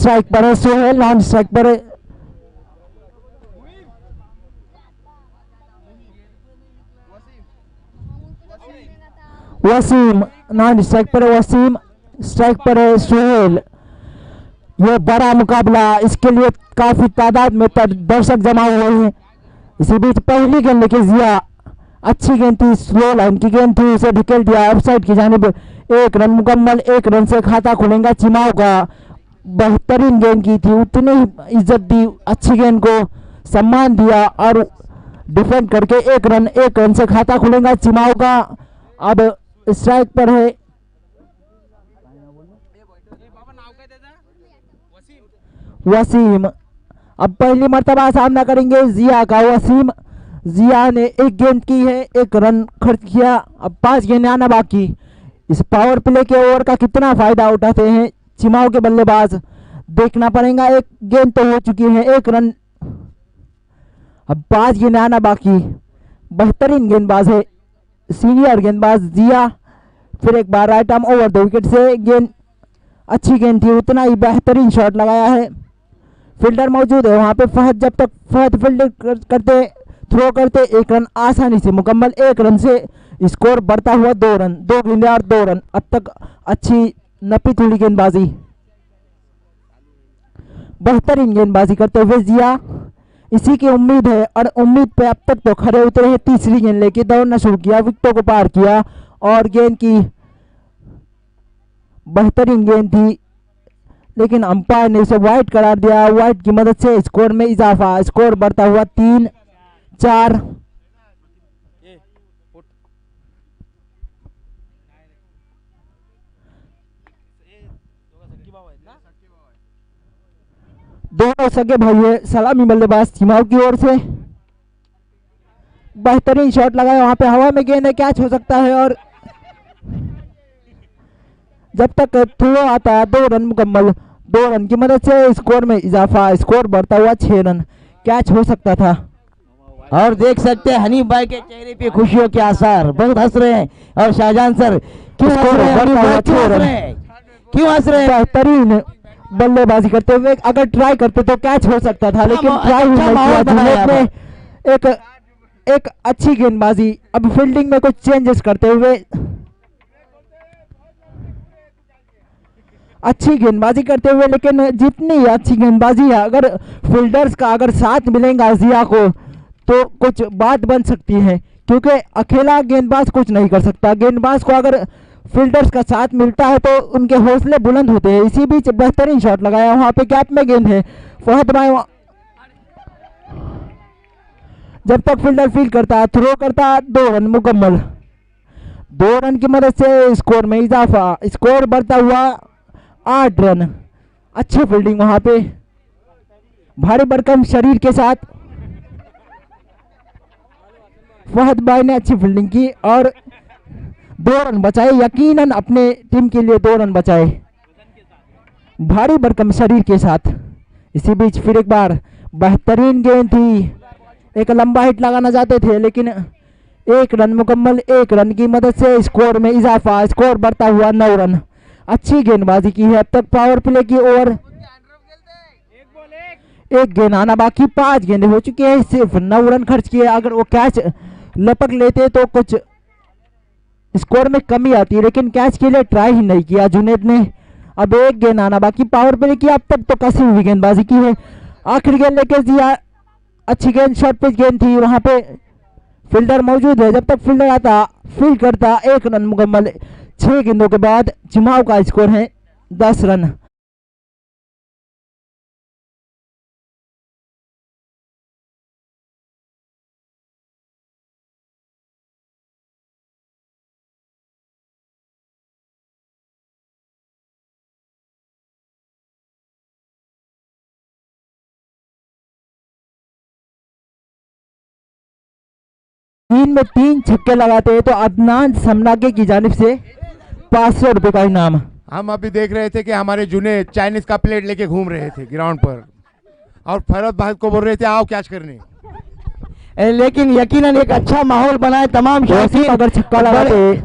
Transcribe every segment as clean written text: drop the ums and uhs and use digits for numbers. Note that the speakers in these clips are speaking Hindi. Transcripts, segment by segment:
स्ट्राइक पर है सोहेल, नॉन स्ट्राइक पर है वसीम, नॉन स्ट्राइक पर है वसीम, स्ट्राइक पर है सोहेल। यह बड़ा मुकाबला, इसके लिए काफी तादाद में दर्शक जमा हुए हैं। इसी बीच पहली गेंद लेके जिया, अच्छी गेंद थी, स्लो लाइन की गेंद थी, उसे ढकेल दिया ऑफसाइड की जानिब। 1 रन मुकम्मल, 1 रन से खाता खुलेगा चिमाओ का। बेहतरीन गेंद की थी, उतनी ही इज्जत दी, अच्छी गेंद को सम्मान दिया और डिफेंड करके 1 रन से खाता खुलेगा चिमाओ का। अब स्ट्राइक पर है वसीम, अब पहली मर्तबा सामना करेंगे जिया का वसीम। जिया ने 1 गेंद की है, 1 रन खर्च किया, अब 5 गेंद आना बाकी। इस पावर प्ले के ओवर का कितना फायदा उठाते हैं चिमाओ के बल्लेबाज, देखना पड़ेगा। 1 गेंद तो हो चुकी है, 1 रन, अब 5 गेंद आना बाकी। बेहतरीन गेंदबाज है सीनियर गेंदबाज जिया। फिर एक बार right arm over the wicket से गेंद, अच्छी गेंद थी, उतना ही बेहतरीन शॉट लगाया है। फील्डर मौजूद है वहां पे फहद, जब तक फहद फील्डिंग करते थ्रो करते 1 रन आसानी से मुकम्मल। 1 रन से स्कोर बढ़ता हुआ 2 रन, 2 गेंदें और 2 रन। अब तक अच्छी नपी तुली गेंदबाजी, बेहतरीन गेंदबाजी करते हुए जिया। इसी की उम्मीद है और उम्मीद पे अब तक तो खड़े उतरे हैं। तीसरी गेंद लेके दौड़ना शुरू किया, विकेटों को पार किया और गेंद की बेहतरीन गेंद थी, लेकिन अंपायर ने इसे वाइड करार दिया। वाइड की मदद से स्कोर में इजाफा, स्कोर बढ़ता हुआ 3-4। दोनों सगे भाई सलामी बल्लेबाज चिमाओ की ओर से। बेहतरीन शॉट लगाया वहां पे, हवा में गेंद है, कैच हो सकता है और जब तक थ्रो आता है 2 रन मुकम्मल। 2 रन की मदद से स्कोर में इजाफा, स्कोर बढ़ता हुआ 6 रन, कैच हो सकता था। और देख सकते हैं हनीफ भाई के चेहरे पे खुशियों के आसार, बहुत हंस रहे हैं। और शाहजहां सर क्यों हंस रहे हैं, क्यों हंस रहे हैं? बेहतरीन बल्लेबाजी करते हुए, अगर ट्राई करते तो कैच हो सकता था, लेकिन ट्राई में एक अच्छी गेंदबाजी। अब फील्डिंग में कुछ चेंजेस करते हुए अच्छी गेंदबाजी करते हुए, लेकिन जितनी अच्छी गेंदबाजी है, अगर फील्डर्स का अगर साथ मिलेगा जिया को तो कुछ बात बन सकती है, क्योंकि अकेला गेंदबाज कुछ नहीं कर सकता। गेंदबाज को अगर फील्डर्स का साथ मिलता है तो उनके हौसले बुलंद होते हैं। इसी बीच बेहतरीन शॉट लगाया, वहां पे गैप में गेंद है, फहद भाई जब तक फील्डर फील्ड करता है, थ्रो करता, 2 रन मुकम्मल। 2 रन की मदद से स्कोर में इजाफा, स्कोर बढ़ता हुआ 8 रन। अच्छी फील्डिंग वहां पे, भारी भरकम शरीर के साथ फहद भाई ने अच्छी फील्डिंग की और 2 रन बचाए, यकीनन अपने टीम के लिए 2 रन बचाए भारी भरकम शरीर के साथ। इसी बीच फिर एक बार बेहतरीन गेंद थी, एक लंबा हिट लगाना चाहते थे, लेकिन 1 रन मुकम्मल। 1 रन की मदद से स्कोर में इजाफा, स्कोर बढ़ता हुआ 9 रन। अच्छी गेंदबाजी की है अब तक पावर प्ले की ओवर। 1 गेंद आना बाकी, 5 गेंदें हो चुकी है, सिर्फ 9 रन खर्च किए। अगर वो कैच लपक लेते तो कुछ स्कोर में कमी आती है, लेकिन कैच के लिए ट्राई ही नहीं किया जुनेद ने। अब 1 गेंद आना बाकी, पावर प्ले की अब तक तो कसी हुई गेंदबाजी की है। आखिरी गेंद लेके दिया, अच्छी गेंद, शॉर्ट पिच गेंद थी, वहां पे फील्डर मौजूद है, जब तक फील्डर आता फील्ड करता। 1 रन मुकम्मल। 6 गेंदों के बाद चिमाओ का स्कोर है 10 रन। में 3 छक्के लगाते हैं तो अदनान समनागे की जानिब से 500 रुपए का इनाम। हम अभी देख रहे थे कि हमारे जुनेद चाइनीज का प्लेट लेके घूम रहे थे ग्राउंड पर और फरहद भाई को बोल रहे थे आओ कैच करने, लेकिन यकीनन एक अच्छा माहौल बनाए। तमाम शायकीन अगर छक्का लगाते,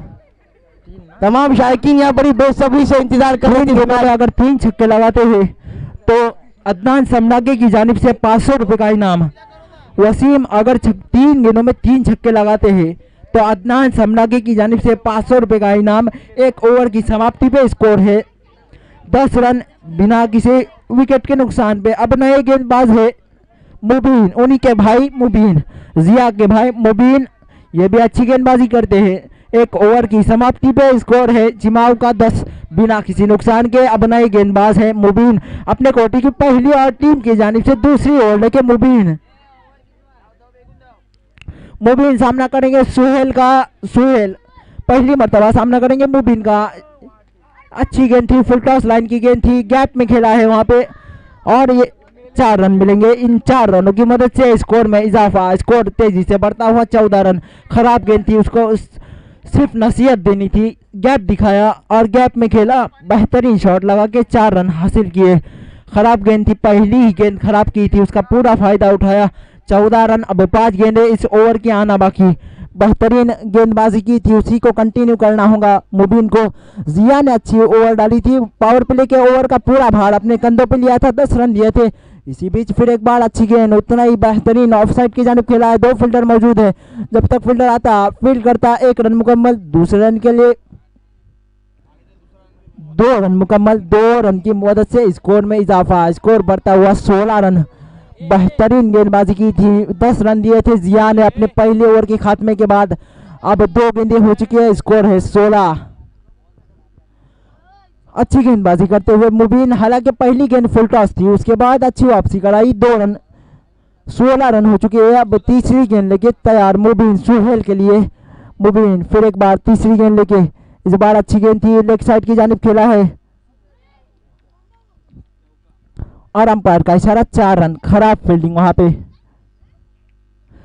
तमाम शायकीन यहाँ बड़ी बेसब्री से इंतजार कर रहे थे। अगर 3 छक्के लगाते हैं तो अदनान समनागे की जानिब से 500 रुपये का इनाम। वसीम अगर 3 गेंदों में 3 छक्के लगाते हैं तो अदनान समनागे की जानिब से 500 रुपये का इनाम। 1 ओवर की समाप्ति पे स्कोर है 10 रन बिना किसी विकेट के नुकसान पे। अब नए गेंदबाज है मुबीन, उन्हीं के भाई मुबीन, जिया के भाई मुबीन, ये भी अच्छी गेंदबाजी करते हैं। 1 ओवर की समाप्ति पे स्कोर है चिमाऊ का 10 बिना किसी नुकसान के। अब नए गेंदबाज है मुबीन, अपने कोटी की पहली और टीम की जानिब से दूसरी ओवर लेके मुबीन सामना करेंगे सुहेल का। सुहेल पहली मर्तबा सामना करेंगे मुबीन का। अच्छी गेंद थी, फुल टॉस लाइन की गेंद थी, गैप में खेला है वहां पे और ये 4 रन मिलेंगे। इन 4 रनों की मदद से स्कोर में इजाफा। स्कोर तेजी से बढ़ता हुआ 14 रन। खराब गेंद थी, उसको सिर्फ नसीहत देनी थी, गैप दिखाया और गैप में खेला, बेहतरीन शॉट लगा के 4 रन हासिल किए। खराब गेंद थी, पहली ही गेंद खराब की थी, उसका पूरा फायदा उठाया। 14 रन। अब 5 गेंदें इस ओवर की आना बाकी। बेहतरीन गेंदबाजी की थी, उसी को कंटिन्यू करना होगा मुबीन को। जिया ने अच्छी ओवर डाली थी, पावर प्ले के ओवर का पूरा भार अपने कंधों पे लिया था, 10 रन दिए थे। इसी बीच फिर एक बार अच्छी गेंद, उतना ही बेहतरीन ऑफसाइड की जानिब खेला है। 2 फील्डर मौजूद है, जब तक फील्डर आता फील्ड करता। 1 रन मुकम्मल, दूसरे रन के लिए 2 रन मुकम्मल। 2 रन की मदद से स्कोर में इजाफा। स्कोर बढ़ता हुआ 16 रन। बेहतरीन गेंदबाजी की थी, 10 रन दिए थे जिया ने अपने पहले ओवर के खात्मे के बाद। अब 2 गेंदें हो चुकी है, स्कोर है 16। अच्छी गेंदबाजी करते हुए मुबीन, हालांकि पहली गेंद फुल टॉस थी, उसके बाद अच्छी वापसी कराई। 2 रन, 16 रन हो चुके हैं। अब तीसरी गेंद लेके तैयार मुबीन सुहेल के लिए। मुबीन फिर एक बार तीसरी गेंद लेके, इस बार अच्छी गेंद थी, लेग साइड की जानिब खेला है और अंपायर का इशारा 4 रन। खराब फील्डिंग वहां पे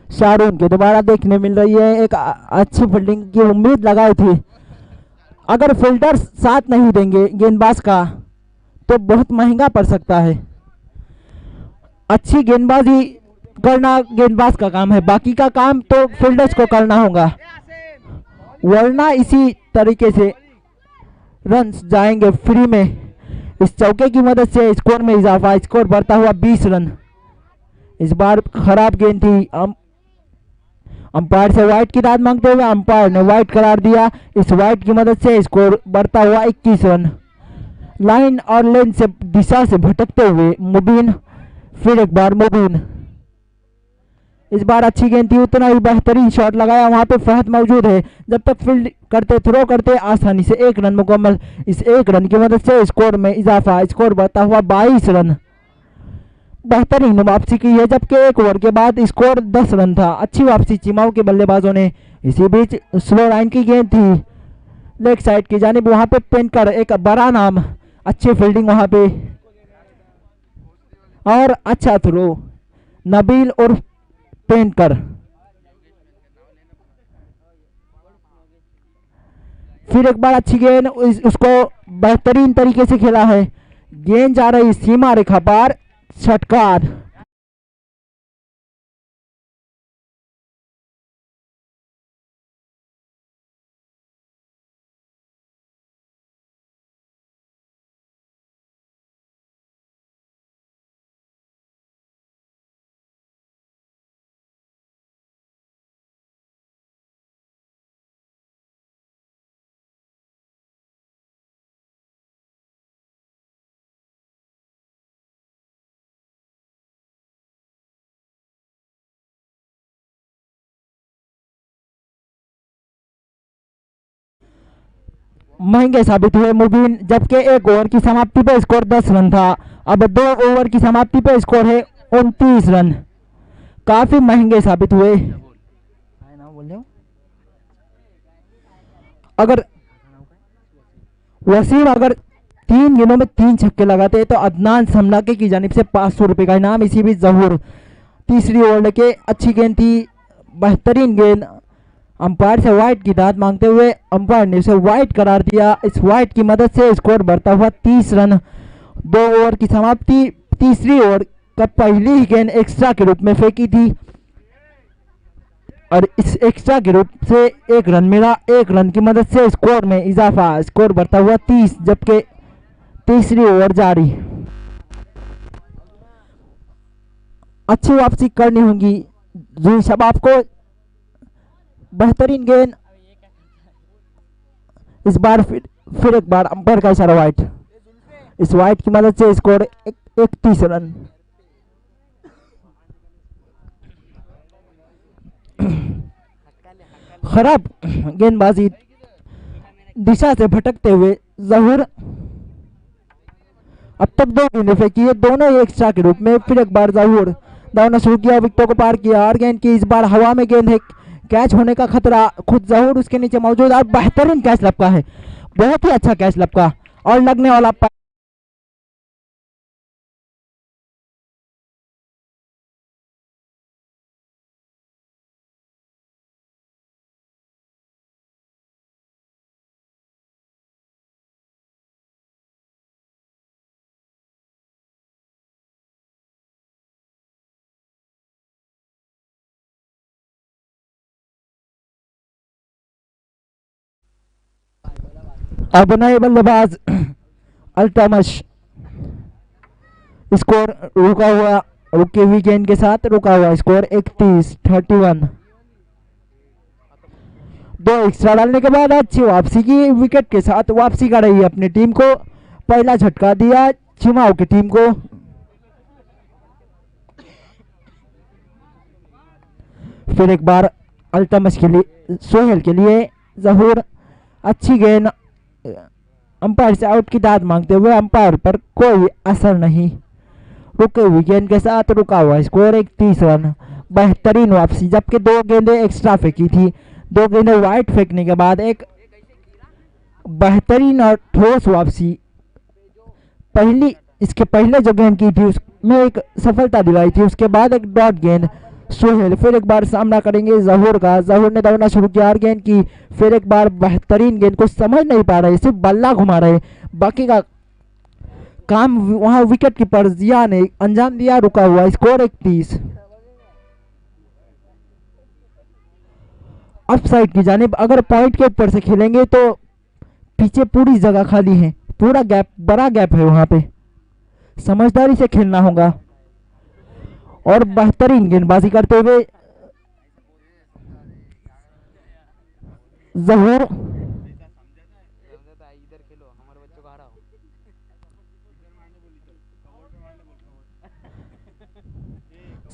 शारून के दोबारा देखने मिल रही है। एक अच्छी फील्डिंग की उम्मीद लगाई थी, अगर फील्डर साथ नहीं देंगे गेंदबाज का तो बहुत महंगा पड़ सकता है। अच्छी गेंदबाजी करना गेंदबाज का काम है, बाकी का काम तो फील्डर्स को करना होगा, वरना इसी तरीके से रन जाएंगे फ्री में। इस चौके की मदद से स्कोर में इजाफा। स्कोर बढ़ता हुआ 20 रन। इस बार खराब गेंद थी, अंपायर से वाइड की दाद मांगते हुए अंपायर ने वाइड करार दिया। इस वाइड की मदद से स्कोर बढ़ता हुआ 21 रन। लाइन और लेन से दिशा से भटकते हुए मुबीन, फिर एक बार मुबीन, इस बार अच्छी गेंद थी, उतना ही बेहतरीन शॉट लगाया। वहां पे फहद मौजूद है, जब तक फील्ड करते थ्रो करते आसानी से 1 रन मुकम्मल। इस 1 रन की मदद से स्कोर में इजाफा। स्कोर बढ़ता हुआ 22 रन। बेहतरीन वापसी की है, जबकि 1 ओवर के बाद स्कोर 10 रन था। अच्छी वापसी चिमाऊ के बल्लेबाजों ने। इसी बीच स्लो लाइन की गेंद थी, लेग साइड की जानिब, वहां पे पेनकर एक बड़ा नाम, अच्छी फील्डिंग वहां पे और अच्छा थ्रो, नबील और पेनकर। फिर एक बार अच्छी गेंद, उसको बेहतरीन तरीके से खेला है, गेंद जा रही सीमा रेखा पार, छटकार। महंगे साबित हुए मुबीन, जबकि 1 ओवर की समाप्ति पर स्कोर 10 रन था। अब 2 ओवर की समाप्ति पर स्कोर है 29 रन। काफी महंगे साबित हुए। अगर वसीम 3 गेंदों में 3 छक्के लगाते तो अदनान समनाके की जानिब से 500 रुपये का इनाम। इसी बीच जहूर तीसरी ओवर लेके, अच्छी गेंद थी, बेहतरीन गेंद, अंपायर से वाइड की दाद मांगते हुए अंपायर ने उसे वाइड करार दिया। इस वाइड की मदद से स्कोर बढ़ता हुआ 30 रन। 2 ओवर की समाप्ति। तीसरी ओवर का पहली ही गेंद एक्स्ट्रा के रूप में फेंकी थी और इस एक्स्ट्रा के रूप से 1 रन मिला। 1 रन की मदद से स्कोर में इजाफा। स्कोर बढ़ता हुआ 30, जबकि तीसरी ओवर जारी। अच्छी वापसी करनी होगी जी शबाब को। बेहतरीन गेंद, इस बार फिर एक बार अंपायर का इशारा वाइट। इस वाइट की मदद से स्कोर 31 रन। खराब गेंदबाजी, दिशा से भटकते हुए जहूर। अब तक 2 गेंदें फेंकी है, दोनों ही एक्स्ट्रा के रूप में। फिर एक बार जहूर दौड़ना शुरू किया, विकेटों को पार किया और गेंद की इस बार हवा में गेंद है, कैच होने का खतरा। खुद जहूर उसके नीचे मौजूद और बेहतरीन कैच लपका है, बहुत ही अच्छा कैच लपका और लगने वाला। अब नए बल्लेबाज अल्तमश, स्कोर रुकी हुई गेंद के साथ रुका हुआ स्कोर 31-31। 2 एक्स्ट्रा डालने के बाद अच्छी वापसी की, विकेट के साथ वापसी कर रही है अपनी टीम को। पहला झटका दिया चिमाओ की टीम को। फिर एक बार अल्तमश के लिए, सोहेल के लिए जहूर। अच्छी गेंद, अंपायर से आउट की दाद मांगते हुए अंपायर पर कोई असर नहीं। रुके हुई गेंद के साथ रुका हुआ स्कोर 31 रन। बेहतरीन वापसी, जबकि 2 गेंदें एक्स्ट्रा फेंकी थी, 2 गेंदें वाइट फेंकने के बाद एक बेहतरीन और ठोस वापसी। इसके पहले जो गेंद की थी उसमें एक सफलता दिलाई थी, उसके बाद एक डॉट गेंद। सोहेल फिर एक बार सामना करेंगे जहूर का। जहूर ने दौड़ना शुरू किया और गेंद की फिर एक बार बेहतरीन गेंद को समझ नहीं पा रहे, सिर्फ बल्ला घुमा रहे, बाकी का काम वहां विकेट कीपर जिया ने अंजाम दिया। रुका हुआ स्कोर 31। अप साइड की जानिब अगर पॉइंट के ऊपर से खेलेंगे तो पीछे पूरी जगह खाली है, पूरा गैप, बड़ा गैप है, वहां पे समझदारी से खेलना होगा। और बेहतरीन गेंदबाजी करते हुए जहूर।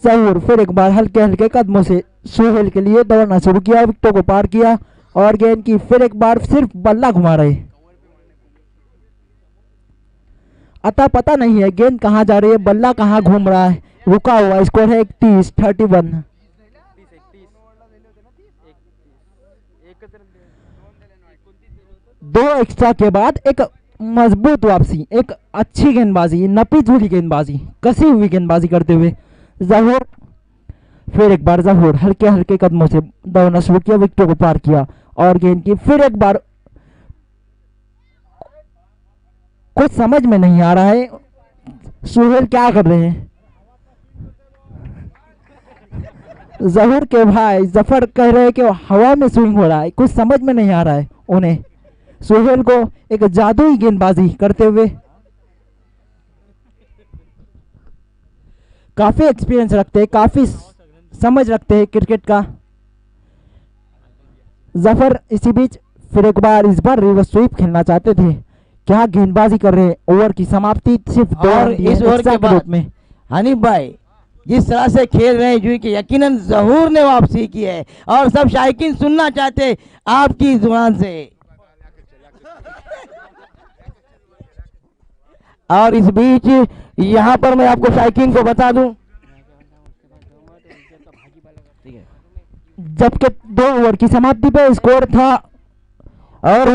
जहूर फिर एक बार हल्के हल्के कदमों से सोहेल के लिए दौड़ना शुरू किया, विकेटों को पार किया और गेंद की फिर एक बार सिर्फ बल्ला घुमा रहे, अता पता नहीं है गेंद कहां जा रही है, बल्ला कहां घूम रहा है। रुका हुआ स्कोर है 31-31। 2 एक्स्ट्रा के बाद एक मजबूत वापसी, एक अच्छी गेंदबाजी, नपी झूली गेंदबाजी, कसी हुई गेंदबाजी करते हुए जहूर। फिर एक बार जहूर हल्के हल्के कदमों से दौड़ना शुरू किया, विकेटों को पार किया और गेंद की फिर एक बार। कुछ समझ में नहीं आ रहा है सोहेल क्या कर रहे हैं। जहूर के भाई जफर कह रहे हैं कि हवा में स्विंग हो रहा है, कुछ समझ में नहीं आ रहा है उन्हें। सोहेल को एक जादुई गेंदबाजी करते हुए काफी एक्सपीरियंस रखते हैं, काफी समझ रखते हैं क्रिकेट का जफर। इसी बीच फिर एक बार इस बार रिवर्स स्वीप खेलना चाहते थे, क्या गेंदबाजी कर रहे हैं। ओवर की समाप्ति सिर्फ 2 और इस ओवर के बाद में हनीफ भाई जिस तरह से खेल रहे हैं, जो कि यकीनन जहूर ने वापसी की है और सब शायकीन सुनना चाहते आपकी जुबान से। और इस बीच यहाँ पर मैं आपको शायकीन को बता दूं, जबकि 2 ओवर की समाप्ति पे स्कोर था और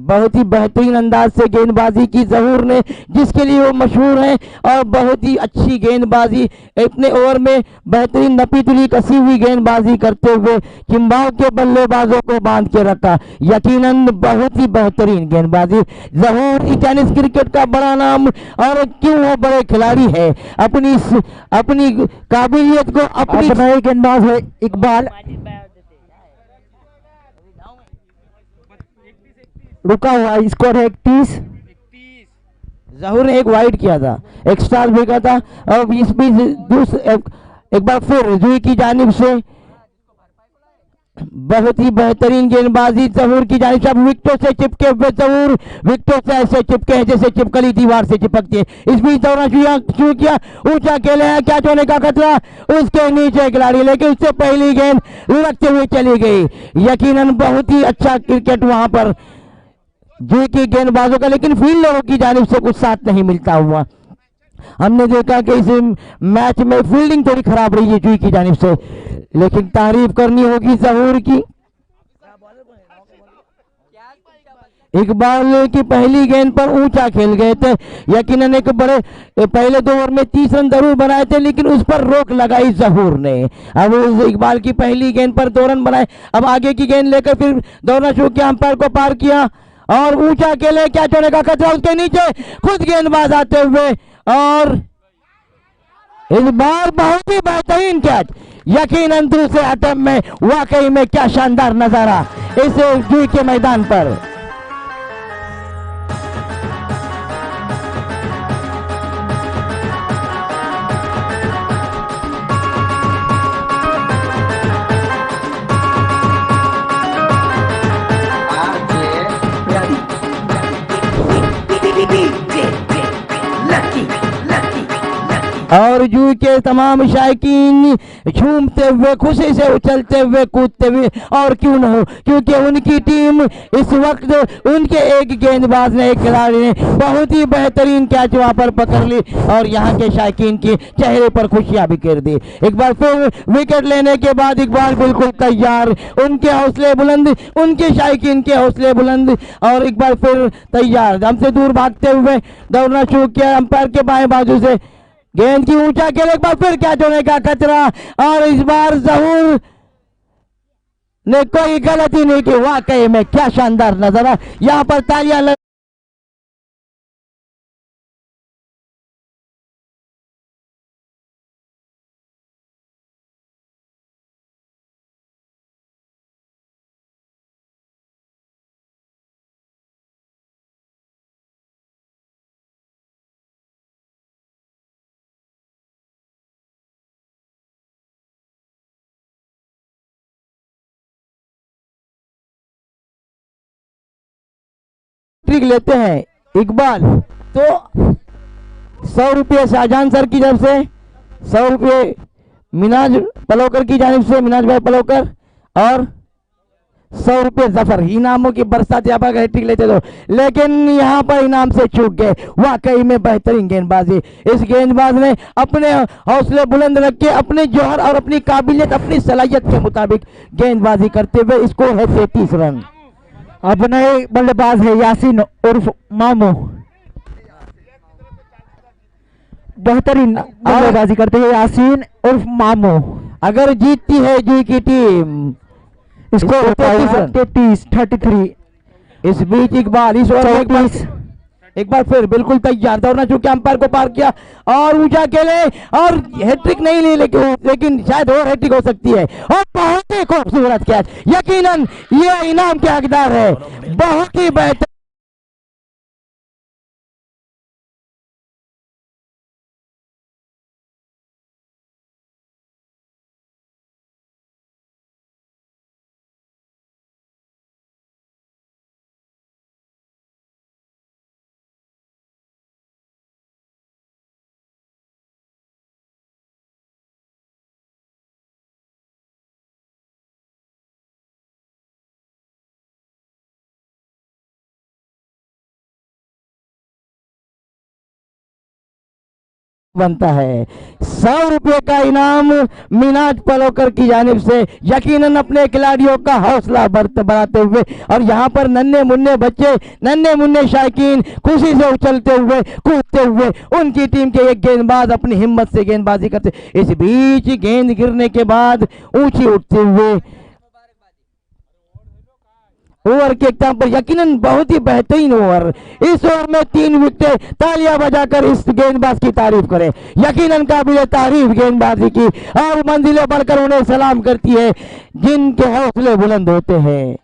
बहुत ही बेहतरीन अंदाज से गेंदबाजी की जहूर ने, जिसके लिए वो मशहूर हैं। और बहुत ही अच्छी गेंदबाजी, इतने ओवर में बेहतरीन नपी तुली कसी हुई गेंदबाजी करते हुए चिंबाओ के बल्लेबाजों को बांध के रखा। यकीनन बहुत ही बेहतरीन गेंदबाजी। जहूर टेनिस क्रिकेट का बड़ा नाम और क्यों वो बड़े खिलाड़ी है, अपनी काबिलियत को अपनी गेंदबाज है इकबाल। रुका हुआ स्कोर है 31। जहूर ने एक वाइड किया था, एक स्टार फेंका था। और इस बीच एक बार फिर जुई की जानिब से बहुत ही बेहतरीन गेंदबाजी जहूर की जानिब से। अब विकेटों से चिपके हुए जहूर, विकेटों से ऐसे चिपके हैं जैसे छिपकली दीवार से चिपकती है। इस बीच दौड़ना शुरू किया, ऊंचा खेले है, कैच होने का खतरा उसके नीचे खिलाड़ी, लेकिन उससे पहली गेंद लुढ़कते हुए चली गई। यकीनन बहुत ही अच्छा क्रिकेट वहां पर जुई की गेंदबाजों का, लेकिन फील्डरों की जानिब से कुछ साथ नहीं मिलता हुआ। हमने देखा कि इस मैच में फील्डिंग थोड़ी खराब रही है जुई की जानिब से, लेकिन तारीफ करनी होगी जहूर की। इकबाल की पहली गेंद पर ऊंचा खेल गए थे, यकीनन एक बड़े पहले 2 ओवर में 30 रन जरूर बनाए थे, लेकिन उस पर रोक लगाई जहूर ने। अब इकबाल की पहली गेंद पर 2 रन बनाए। अब आगे की गेंद लेकर फिर दौड़ना शुरू किया, अंपायर को पार किया और ऊंचा खेले, कैच होने का खतरा उसके नीचे, खुद गेंदबाज आते हुए, और इस बार बहुत ही बेहतरीन कैच। यकीनन दूसरे अटेम्प्ट में वाकई में क्या शानदार नजारा इस जुई के मैदान पर। और जुई के तमाम शायकीन झूमते हुए, खुशी से उछलते हुए, कूदते हुए, और क्यों न हो, क्योंकि उनकी टीम इस वक्त उनके एक गेंदबाज ने, एक खिलाड़ी ने बहुत ही बेहतरीन कैच वहां पर पकड़ ली और यहाँ के शायकीन के चेहरे पर खुशियां बिखेर दी। एक बार फिर विकेट लेने के बाद इकबाल बिल्कुल तैयार, उनके हौसले बुलंद, उनके शायकीन के हौसले बुलंद, और एक बार फिर तैयार, हमसे दूर भागते हुए दौड़ना शुरू किया। अंपायर के बाएं बाजू से गेंद की ऊंचा खेल, एक बार फिर कैच होने का खतरा, और इस बार जहूर ने कोई गलती नहीं की। वाकई में क्या शानदार नजारा, यहां पर तालियां ट्रिक लेते हैं इकबाल। तो 100 रुपये शाहजहां सर की तरफ से, 100 रुपये मिनाज पलोकर की जानिब से, मिनाज भाई पलोकर, और 100 रुपये जफर। इनामों की बरसात यहाँ पर ट्रिक लेते तो, लेकिन यहाँ पर इनाम से चूक गए। वाकई में बेहतरीन गेंदबाजी, इस गेंदबाज ने अपने हौसले बुलंद रख के अपने जौहर और अपनी काबिलियत, अपनी सलाहियत के मुताबिक गेंदबाजी करते हुए स्कोर है 33 रन। अब नए बल्लेबाज है यासीन उर्फ मामू, बेहतरीन बल्लेबाजी करते हैं यासीन उर्फ मामू। अगर जीतती है जुई की टीम, स्कोर 33। इस बीच इकबाल इस ओवर एक बार फिर बिल्कुल तैयार, दौड़ना चूंकि अंपायर को पार किया और ऊंचा खेले, और हैट्रिक नहीं ली, लेकिन शायद और हैट्रिक हो सकती है, और बहुत ही खूबसूरत कैच। यकीनन ये इनाम के हकदार है, बहुत ही बेहतर। बनता है 100 रुपये का इनाम मिनाज पलोकर की जानिब से, यकीनन अपने खिलाड़ियों का हौसला बढ़ाते हुए, और यहाँ पर नन्हे मुन्ने बच्चे, नन्हे मुन्ने शायकीन खुशी से उछलते हुए, कूदते हुए, उनकी टीम के एक गेंदबाज अपनी हिम्मत से गेंदबाजी करते। इस बीच गेंद गिरने के बाद ऊंची उठते हुए ओवर के एकदम पर, यकीनन बहुत ही बेहतरीन ओवर। इस ओवर में 3 विकेट, तालियां बजाकर इस गेंदबाज की तारीफ करें। यकीनन काबिल तारीफ गेंदबाजी की, और मंजिलें बढ़कर उन्हें सलाम करती है जिनके हौसले बुलंद होते हैं।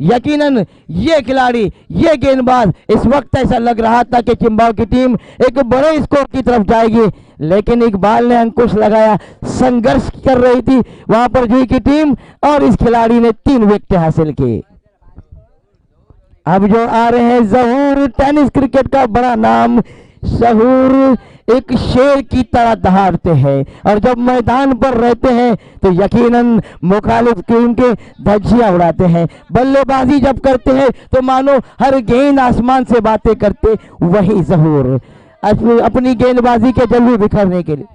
यकीनन ये खिलाड़ी, ये गेंदबाज, इस वक्त ऐसा लग रहा था कि चिंबाओ की टीम एक बड़े स्कोर की तरफ जाएगी, लेकिन इकबाल ने अंकुश लगाया। संघर्ष कर रही थी वहां पर जुई की टीम और इस खिलाड़ी ने 3 विकेट हासिल की। अब जो आ रहे हैं जहूर, टेनिस क्रिकेट का बड़ा नाम। जहूर एक शेर की तरह दहाड़ते हैं और जब मैदान पर रहते हैं तो यकीनन मुखालिफ टीम के धज्जियां उड़ाते हैं। बल्लेबाजी जब करते हैं तो मानो हर गेंद आसमान से बातें करते वही जहूर अपनी गेंदबाजी के जलवे बिखरने के लिए।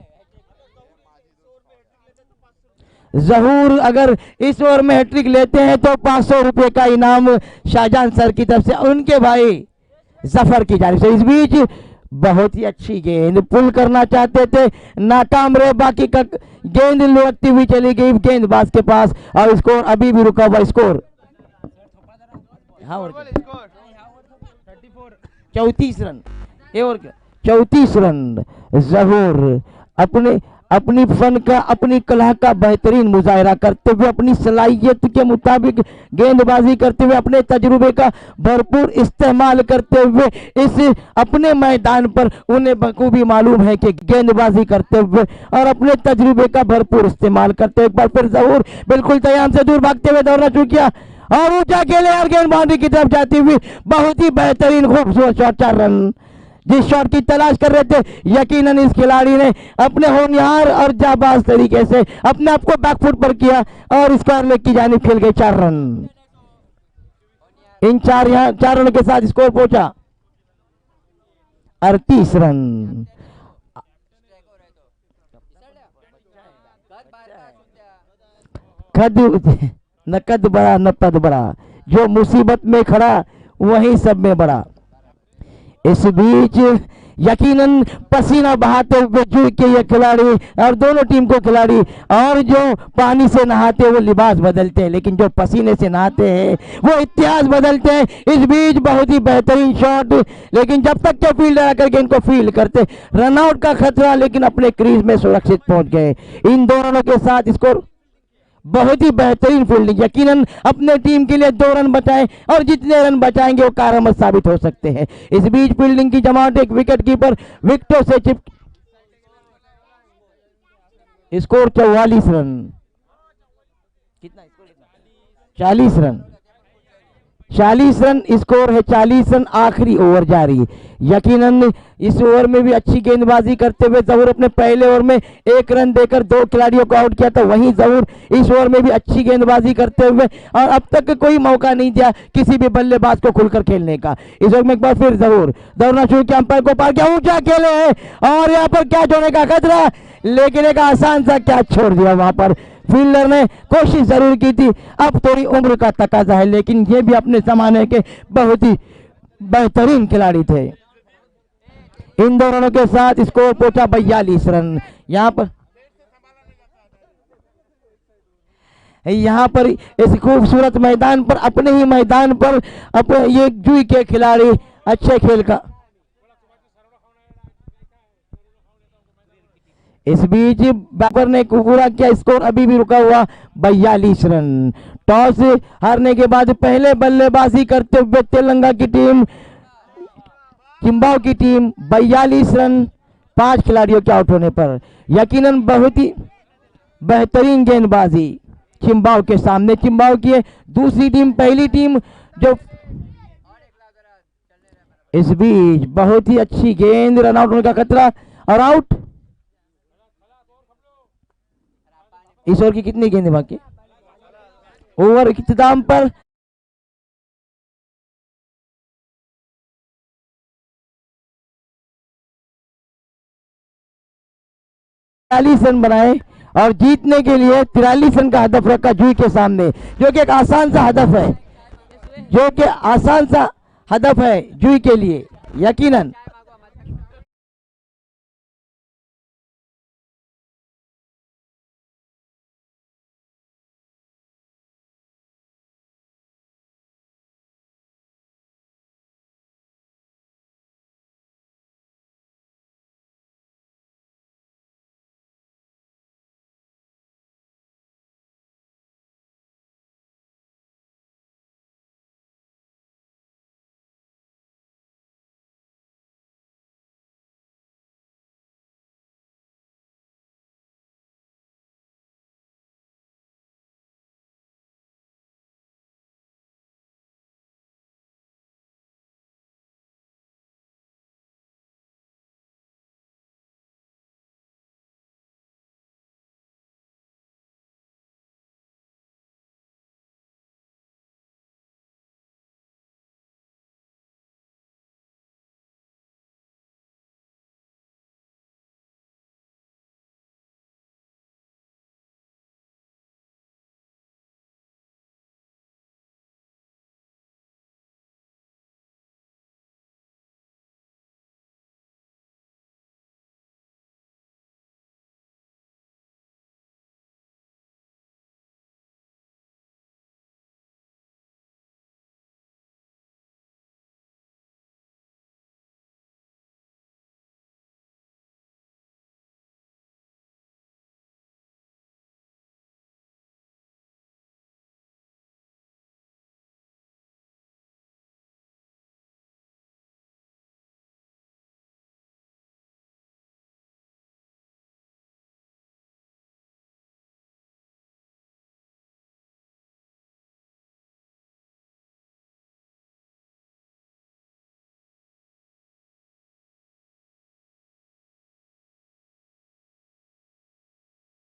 जहूर अगर इस ओवर में हैट्रिक लेते हैं तो 500 रुपए का इनाम शाहजहां सर की तरफ से उनके भाई जफर की जानिब से। इस बीच बहुत ही अच्छी गेंद पुल करना चाहते थे, नाकाम रहे। बाकी का गेंद लुढ़कती हुई चली गई गेंदबाज के पास और स्कोर अभी भी रुका हुआ। Score 34 run, 34 run. जहूर अपनी फन का, अपनी कला का बेहतरीन मुजाहरा करते हुए, अपनी सलाहियत के मुताबिक गेंदबाजी करते हुए, अपने तजुर्बे का भरपूर इस्तेमाल करते हुए इस अपने मैदान पर उन्हें बखूबी मालूम है कि गेंदबाजी करते हुए और अपने तजुर्बे का भरपूर इस्तेमाल करते हुए एक बार फिर जहूर बिल्कुल तैयार से दूर भागते हुए दौड़ना शुरू किया और ऊंचा खेले और गेंदबाजी की तरफ जाती हुई बहुत ही बेहतरीन खूबसूरत शॉट, 4 रन। जिस शॉट की तलाश कर रहे थे यकीनन इस खिलाड़ी ने अपने होनहार और जाबाज तरीके से अपने आप को बैकफुट पर किया और स्क्वायर लेग की जानिब खेल गए 4 रन। इन 4 रन के साथ स्कोर पहुंचा 38 रन। न कद बड़ा न पद बड़ा, जो मुसीबत में खड़ा वही सब में बड़ा। इस बीच यकीनन पसीना बहाते हुए जुई के ये खिलाड़ी और दोनों टीम को खिलाड़ी और जो पानी से नहाते हैं वो लिबास बदलते हैं, लेकिन जो पसीने से नहाते हैं वो इतिहास बदलते हैं। इस बीच बहुत ही बेहतरीन शॉट, लेकिन जब तक के फील्डर आकर के इनको फील्ड करते, रनआउट का खतरा, लेकिन अपने क्रीज में सुरक्षित पहुंच गए। इन दो रनों के साथ स्कोर बहुत ही बेहतरीन फील्डिंग, यकीनन अपने टीम के लिए 2 रन बचाएं और जितने रन बचाएंगे वो कारआमद साबित हो सकते हैं। इस बीच फील्डिंग की जमात, एक विकेट कीपर विकेटों से चिप, स्कोर 44 रन। कितना स्कोर? 40 रन, 40 रन स्कोर है, 40 रन। आखिरी ओवर जारी। यकीनन इस ओवर में भी अच्छी गेंदबाजी करते हुए जहूर अपने पहले ओवर में 1 रन देकर 2 खिलाड़ियों को आउट किया था, वहीं जहूर इस ओवर में भी अच्छी गेंदबाजी करते हुए और अब तक कोई मौका नहीं दिया किसी भी बल्लेबाज को खुलकर खेलने का। इस ओवर में एक बार फिर जहूर दौड़ना शुरू किया, अंपायर को पार किया, ऊंचा खेले हैं और यहाँ पर कैच होने का खतरा, लेकिन एक आसान सा कैच छोड़ दिया। वहां पर फील्डर ने कोशिश जरूर की थी, अब थोड़ी उम्र का तकाजा है, लेकिन ये भी अपने जमाने के बहुत ही बेहतरीन खिलाड़ी थे। इन दो रनों के साथ स्कोर पहुंचा 42 रन। यहाँ पर इस खूबसूरत मैदान पर, अपने ही मैदान पर अपने ये जुई के खिलाड़ी अच्छे खेल का। इस बीच बैपर ने पूरा किया, स्कोर अभी भी रुका हुआ 42 रन। टॉस हारने के बाद पहले बल्लेबाजी करते हुए तेलंगाना की टीम, चिंबाओ की टीम 42 रन 5 खिलाड़ियों के आउट होने पर। यकीनन बहुत ही बेहतरीन गेंदबाजी चिंबाओ के सामने। चिंबाओ की दूसरी टीम, पहली टीम जो, इस बीच बहुत ही अच्छी गेंद, रन आउट होने का खतरा और आउट। इस ओवर की कितनी गेंदें बाकी? ओवर इख्तिताम पर 43 रन बनाए और जीतने के लिए 43 रन का हदफ रखा जुई के सामने, जो कि एक आसान सा हदफ है, जो कि आसान सा हदफ है जुई के लिए यकीनन।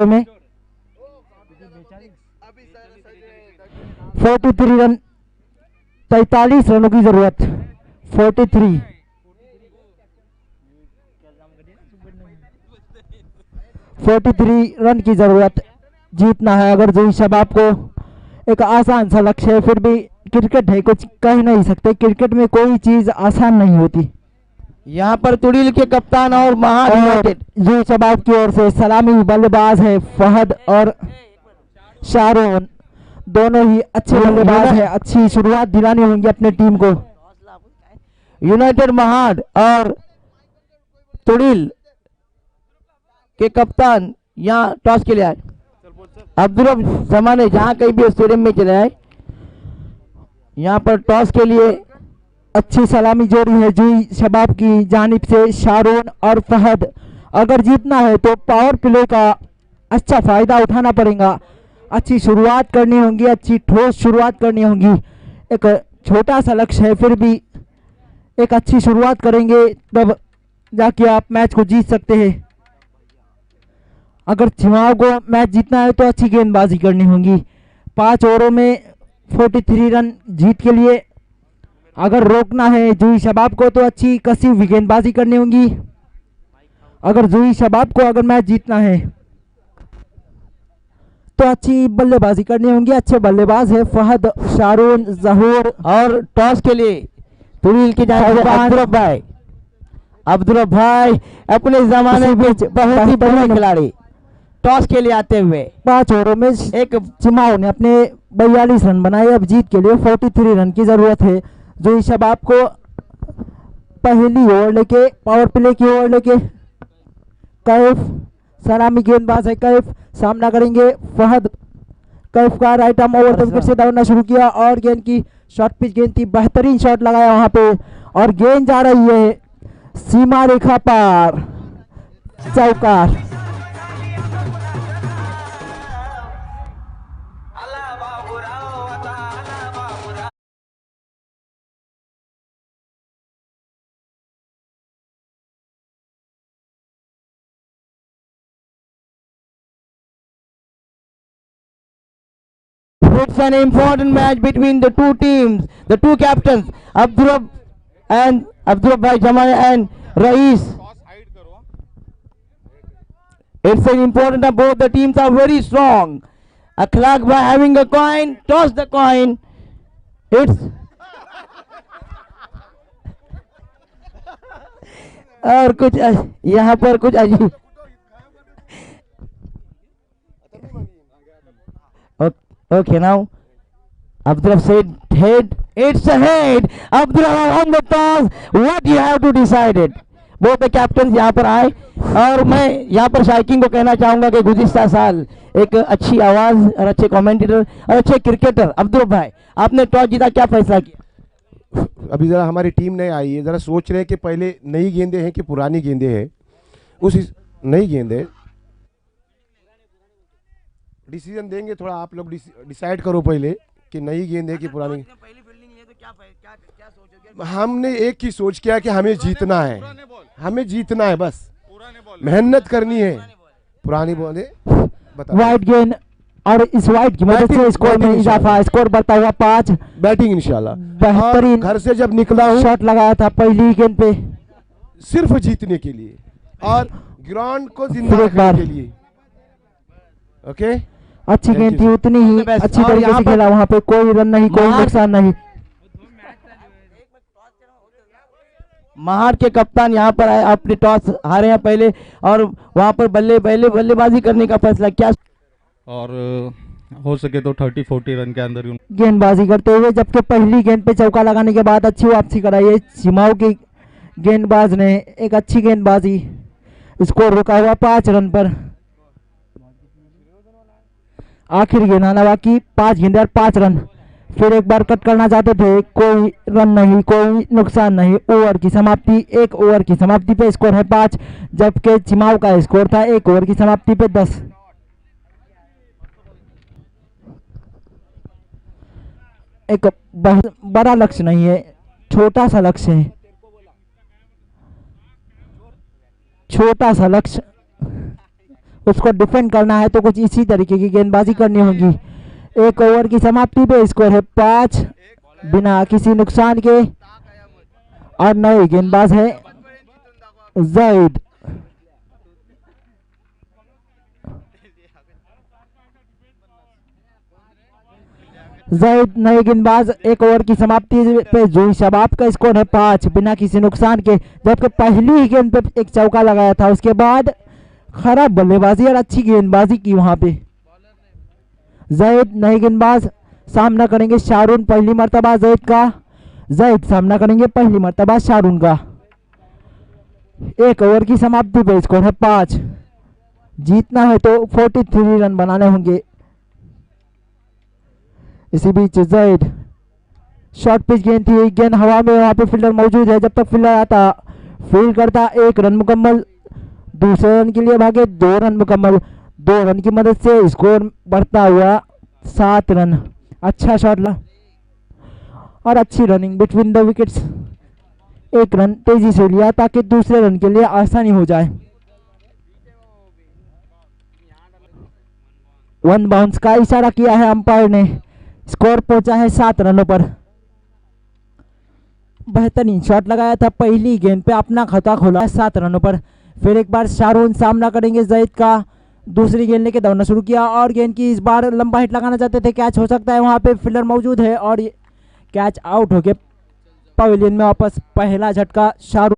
में 43 रन, 43 रनों की जरूरत। 43 रन की जरूरत जीतना है अगर जोई शबाब को। एक आसान सा लक्ष्य है, फिर भी क्रिकेट है, कुछ कह नहीं सकते, क्रिकेट में कोई चीज आसान नहीं होती। यहाँ पर तुड़ील के कप्तान और महार यूनाइटेड जोई शबाब की ओर से सलामी बल्लेबाज है फहद और शाहरुन, दोनों ही अच्छे बल्लेबाज है। अच्छी शुरुआत दिलानी होंगी अपने टीम को। यूनाइटेड महार और तुड़ील के कप्तान यहाँ टॉस के लिए आए। अब्दुल जमाने जहाँ कहीं भी स्टेडियम में चले आए, यहाँ पर टॉस के लिए अच्छी सलामी जोड़ी है जोई शबाब की जानिब से शाहरुन और फहद। अगर जीतना है तो पावर प्ले का अच्छा फायदा उठाना पड़ेगा। अच्छी शुरुआत करनी होगी, अच्छी ठोस शुरुआत करनी होगी। एक छोटा सा लक्ष्य है, फिर भी एक अच्छी शुरुआत करेंगे तब जाके आप मैच को जीत सकते हैं। अगर चिमाव को मैच जीतना है तो अच्छी गेंदबाजी करनी होगी। 5 ओवरों में 43 रन जीत के लिए अगर रोकना है जोई शबाब को तो अच्छी कसी हुई गेंदबाजी करनी होगी। अगर जोई शबाब को अगर मैच जीतना है तो अच्छी बल्लेबाजी करनी होगी। अच्छे बल्लेबाज है फहद, शाहरुन, जहूर। और टॉस के लिए तुड़ील के जाने अब्दुल भाई अपने जमाने में बहुत ही बड़े खिलाड़ी टॉस के लिए आते हुए 5 ओवरों में एक चिमाओ ने अपने 42 रन बनाए। अब जीत के लिए 43 रन की जरूरत है। जोई शबाब को पहली ओवर लेके पावर प्ले की ओवर लेके कैफ सलामी गेंदबाज है, कैफ सामना करेंगे फहद। कैफ का right arm over the wicket से दौड़ना शुरू किया और गेंद की शॉर्ट पिच गेंद थी, बेहतरीन शॉट लगाया वहां पे और गेंद जा रही है सीमा रेखा पार, चौकार। It's an important match between the two teams, the two captains, Abdul Bhai Jamane and Rais. It's an important, both the teams are very strong. Akhlaq by having a coin, toss the coin. It's और कुछ यहाँ पर कुछ अजीब। Okay, now Abdul said head. It's a head. Abdul on the toss. What you have to decide it. Both the captains यहाँ पर आए और मैं यहाँ पर शाइकिंग को कहना चाहूँगा कि गुज़िश्ता साल एक अच्छी आवाज़ और अच्छे कमेंटेटर और अच्छे क्रिकेटर अब्दुल भाई, आपने टॉस जीता, क्या फैसला किया? अभी ज़रा हमारी टीम नई आई है, ज़रा सोच रहे हैं कि पहले नई गेंदें हैं कि पुरानी गेंदें हैं। नई गेंदें डिसीजन देंगे, थोड़ा आप लोग डिसाइड करो पहले कि नई गेंद है कि पुरानी। पहली फील्डिंग है तो क्या सोचोगे? हमने एक ही सोच किया कि हमें जीतना है, हमें जीतना है, बस मेहनत करनी है। पुरानी बॉल है, वाइड गेंद और इस वाइड की मदद से स्कोर में इजाफा, स्कोर बढ़ता हुआ 5। बैटिंग इंशाल्लाह बेहतरीन घर से जब निकला हूँ शॉट लगाया था पहली गेंद पे सिर्फ जीतने के लिए और ग्राउंड को जिंदा रखने के लिए। ओके, अच्छी गेंद थी, उतनी ही अच्छी तरीके से खेला, वहां पे कोई रन नहीं, कोई नुकसान नहीं। महार के कप्तान यहाँ पर आए, अपने टॉस हारे हैं पहले और वहां पर बल्लेबाजी करने का फैसला क्या, और हो सके तो 30-40 रन के अंदर गेंदबाजी करते हुए, जबकि पहली गेंद पे चौका लगाने के बाद अच्छी वापसी कराई है चिमाओ की गेंदबाज ने। एक अच्छी गेंदबाजी, स्कोर रुका हुआ 5 रन पर। आखिर गेंद आना बाकी, 5 गेंदें और 5 रन। फिर एक बार कट करना चाहते थे, कोई रन नहीं, कोई नुकसान नहीं। ओवर की समाप्ति, 1 ओवर की समाप्ति पे स्कोर है 5, जबकि चिमाओ का स्कोर था 1 ओवर की समाप्ति पे 10। एक बहुत बड़ा लक्ष्य नहीं है, छोटा सा लक्ष्य है, छोटा सा लक्ष्य। उसको डिफेंड करना है तो कुछ इसी तरीके की गेंदबाजी करनी होगी। एक ओवर की समाप्ति पे स्कोर है 5 बिना किसी नुकसान के। और नए गेंदबाज है जैद। जैद नए गेंदबाज। एक ओवर की समाप्ति पे जूही शबाब का स्कोर है 5 बिना किसी नुकसान के। जबकि पहली ही गेंद पे एक चौका लगाया था, उसके बाद खराब बल्लेबाजी और अच्छी गेंदबाजी की वहां पे। जैद नए गेंदबाज सामना करेंगे शारून पहली मर्तबा जैद का। जैद सामना करेंगे पहली मर्तबा शारून का। एक ओवर की समाप्ति पे स्कोर है 5। जीतना है तो 43 रन बनाने होंगे। इसी बीच जैद शॉर्ट पिच गेंद थी, गेंद हवा में, वहां पे फील्डर मौजूद है। जब तक फील्डर आता फील्ड करता 1 रन मुकम्मल। दूसरे रन के लिए भागे 2 रन मुकम्मल। 2 रन की मदद से स्कोर बढ़ता हुआ 7 रन। अच्छा शॉट ला और अच्छी running between the wickets. 1 run तेजी से लिया ताकि दूसरे रन के लिए आसानी हो जाए। 1 बाउंस का इशारा किया है अंपायर ने। स्कोर पहुंचा है 7 रनों पर। बेहतरीन शॉट लगाया था पहली गेंद पे, अपना खाता खोला 7 रनों पर। फिर एक बार शारून सामना करेंगे जैद का। दूसरी गेंद लेके दौड़ना शुरू किया और गेंद की इस बार लंबा हिट लगाना चाहते थे, कैच हो सकता है, वहां पे फील्डर मौजूद है और कैच आउट हो गया पवेलियन में वापस। पहला झटका शाहरुख।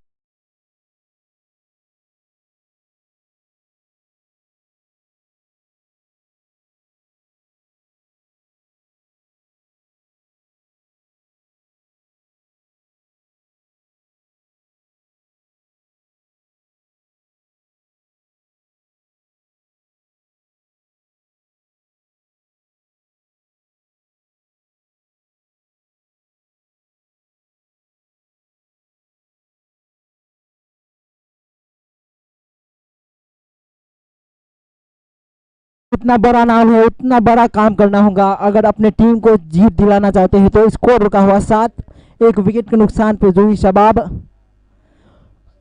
इतना बड़ा नाम है, उतना बड़ा काम करना होगा अगर अपने टीम को जीत दिलाना चाहते हैं। तो स्कोर रुका हुआ 7, 1 विकेट के नुकसान पे जूही शबाब।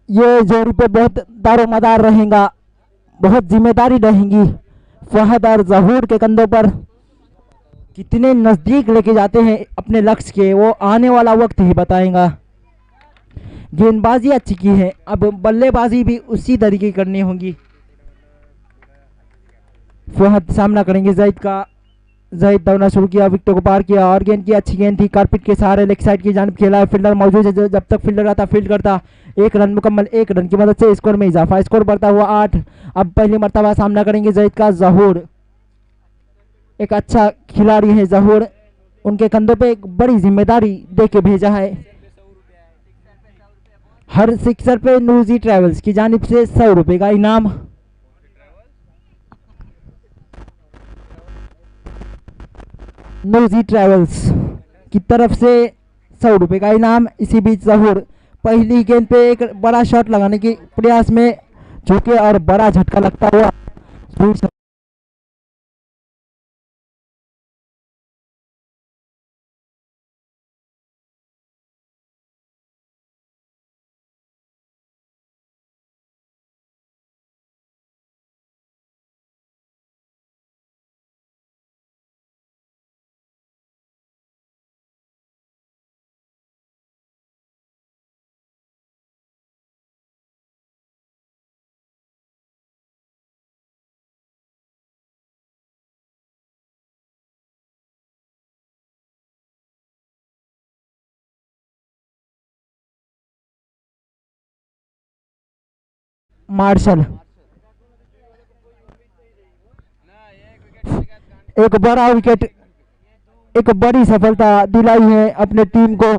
ये जोड़ी पे बहुत दारोमदार रहेगा, बहुत जिम्मेदारी रहेंगी फहद और जहूर के कंधों पर। कितने नजदीक लेके जाते हैं अपने लक्ष्य के, वो आने वाला वक्त ही बताएगा। गेंदबाजी अच्छी की है, अब बल्लेबाजी भी उसी तरीके की करनी होगी। फहद सामना करेंगे जैद का। जैद दौड़ना शुरू किया, विकेट को पार किया और गेंद की अच्छी गेंद थी, कारपिट के सहारे लेग साइड की जानिब खेला है। फील्डर मौजूद है, जब तक फील्डर आता फील्ड करता। 1 रन मुकम्मल, 1 रन की मदद से स्कोर में इजाफा। स्कोर बढ़ता हुआ 8। अब पहली मर्तबा सामना करेंगे जैद का जहूर। एक अच्छा खिलाड़ी है जहूर, उनके कंधों पे एक बड़ी जिम्मेदारी दे के भेजा है। हर सिक्सर पे नूजी ट्रेवल्स की जानिब से 100 रुपए का इनाम। नूजी ट्रेवल्स की तरफ से 100 रुपए का इनाम। इसी बीच जहूर पहली गेंद पे एक बड़ा शॉट लगाने के प्रयास में झुके और बड़ा झटका लगता हुआ मार्शल। एक बड़ा विकेट, एक बड़ी सफलता दिलाई है अपने टीम को।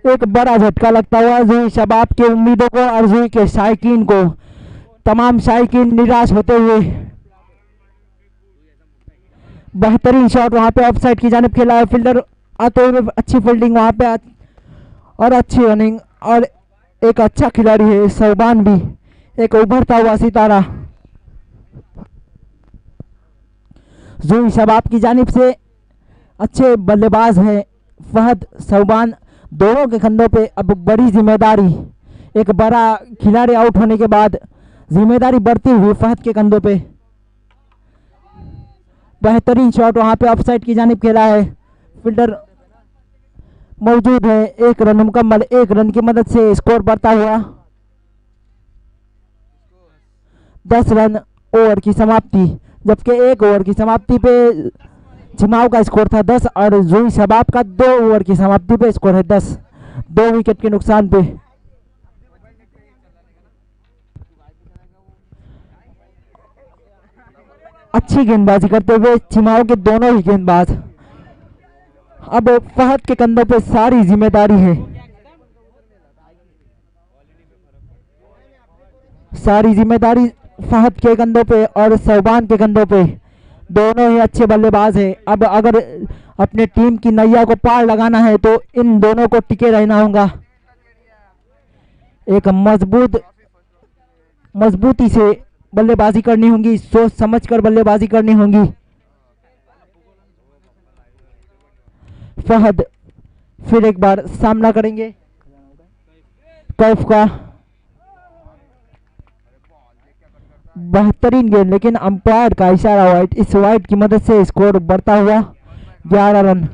एक बड़ा झटका लगता हुआ जूही शबाब के उम्मीदों को और जूही के शायकीन को। तमाम शायकीन निराश होते हुए। बेहतरीन शॉट वहां पे ऑफ साइड की जानिब खेला है, फील्डर आते हुए अच्छी फील्डिंग वहां पे और अच्छी रनिंग। और एक अच्छा खिलाड़ी है शहबान भी, एक उभरता हुआ सितारा। जूही शबाब की जानिब से अच्छे बल्लेबाज हैं फहद शहबान, दोनों के कंधों पे अब बड़ी जिम्मेदारी। एक बड़ा खिलाड़ी आउट होने के बाद जिम्मेदारी बढ़ती हुई फहद के कंधों पे। बेहतरीन शॉट वहां पे ऑफसाइड की जानिब खेला है, फील्डर मौजूद है। 1 रन मुकम्मल, 1 रन की मदद से स्कोर बढ़ता हुआ 10 रन ओवर की समाप्ति, जबकि 1 ओवर की समाप्ति पे जिमाव का स्कोर था 10 और जूही शबाब का 2 ओवर की समाप्ति पे स्कोर है 10, 2 विकेट के नुकसान पे। अच्छी गेंदबाजी करते हुए जिमाव के दोनों ही गेंदबाज। अब फहद के कंधों पे सारी जिम्मेदारी है, सारी जिम्मेदारी फहद के कंधों पे और शहबान के कंधों पे। दोनों ही अच्छे बल्लेबाज हैं। अब अगर अपने टीम की नैया को पार लगाना है तो इन दोनों को टिके रहना होगा। एक मजबूती से बल्लेबाजी करनी होगी, सोच समझकर बल्लेबाजी करनी होगी। फहद फिर एक बार सामना करेंगे कैफ का। बेहतरीन गेंद, लेकिन अंपायर का इशारा वाइट, इस वाइट की मदद से स्कोर बढ़ता हुआ 11 रन।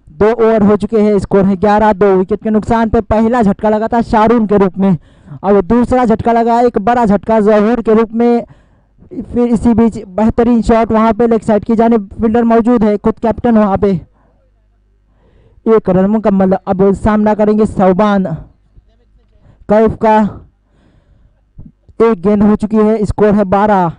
2 ओवर हो चुके हैं, स्कोर है 11, 2 विकेट के नुकसान पे। पहला झटका लगा था शारून के रूप में, अब दूसरा झटका लगा, एक बड़ा झटका जहूर के रूप में। फिर इसी बीच बेहतरीन शॉट वहां पे लेग साइड की जानिब, फील्डर मौजूद है, खुद कैप्टन वहां पे। 1 रन मुकम्मल। अब सामना करेंगे शहबान कैफ का। 1 गेंद हो चुकी है, स्कोर है 12।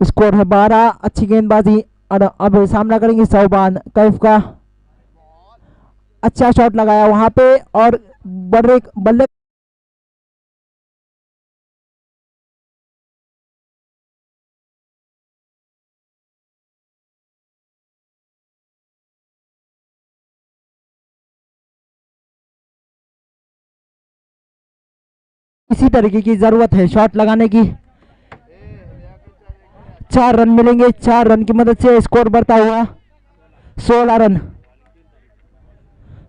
स्कोर है 12, अच्छी गेंदबाजी। और अब सामना करेंगे शहबान कैफ का। अच्छा शॉट लगाया वहां पे और बल्ले इसी तरीके की जरूरत है शॉट लगाने की। 4 रन मिलेंगे, 4 रन की मदद से स्कोर बढ़ता हुआ 16 रन।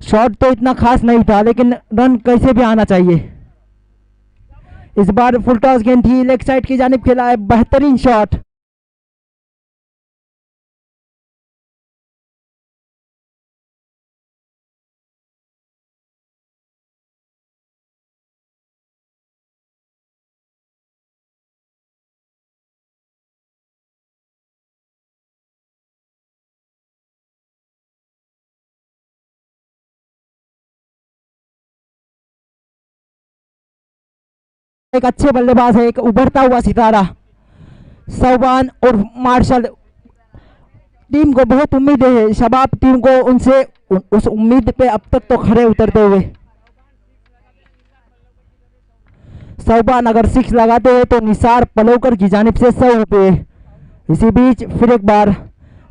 शॉट तो इतना खास नहीं था, लेकिन रन कैसे भी आना चाहिए। इस बार फुल टॉस गेंद थी, लेग साइड की जानिब खेला है, बेहतरीन शॉट। एक अच्छे बल्लेबाज है, एक उभरता हुआ सितारा शहबान और मार्शल। टीम को बहुत उम्मीद है, शबाब टीम को उनसे उस उम्मीद पे अब तक तो खड़े उतरते हुए। शहबान अगर 6 लगाते हैं तो निसार पलोकर की जानिब से 100 रुपये। इसी बीच फिर एक बार,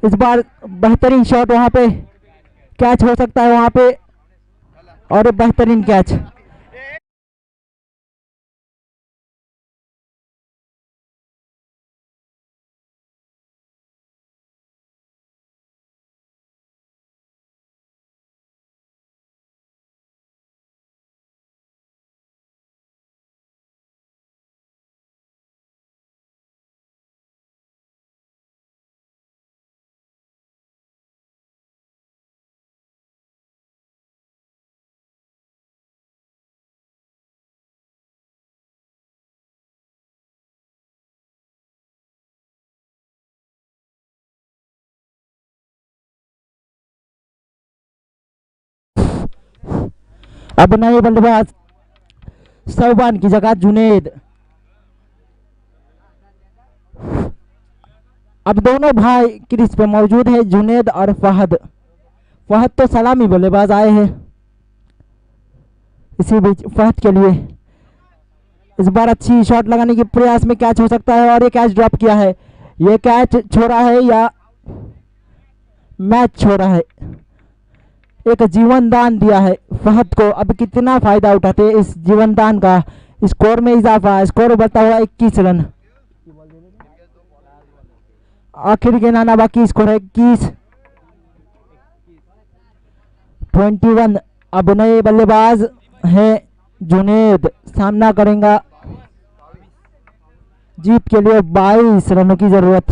इस बार बेहतरीन शॉट वहां पे, कैच हो सकता है वहां पे और बेहतरीन कैच। अब नए बल्लेबाज शहबान की जगह जुनेद। अब दोनों भाई क्रीज पे मौजूद है, जुनेद और फहद। फहद तो सलामी बल्लेबाज आए हैं। इसी बीच फहद के लिए इस बार अच्छी शॉट लगाने के प्रयास में कैच हो सकता है और ये कैच ड्रॉप किया है। ये कैच छोड़ा है या मैच छोड़ा है, एक जीवन दान दिया है फहद को। अब कितना फायदा उठाते हैं इस जीवन दान का। स्कोर में इजाफा, स्कोर बढ़ता हुआ 21 रन। आखिर के नाना बाकी स्कोर है 21। 21। अब नए बल्लेबाज हैं जुनेद, सामना करेंगे। जीत के लिए 22 रनों की जरूरत,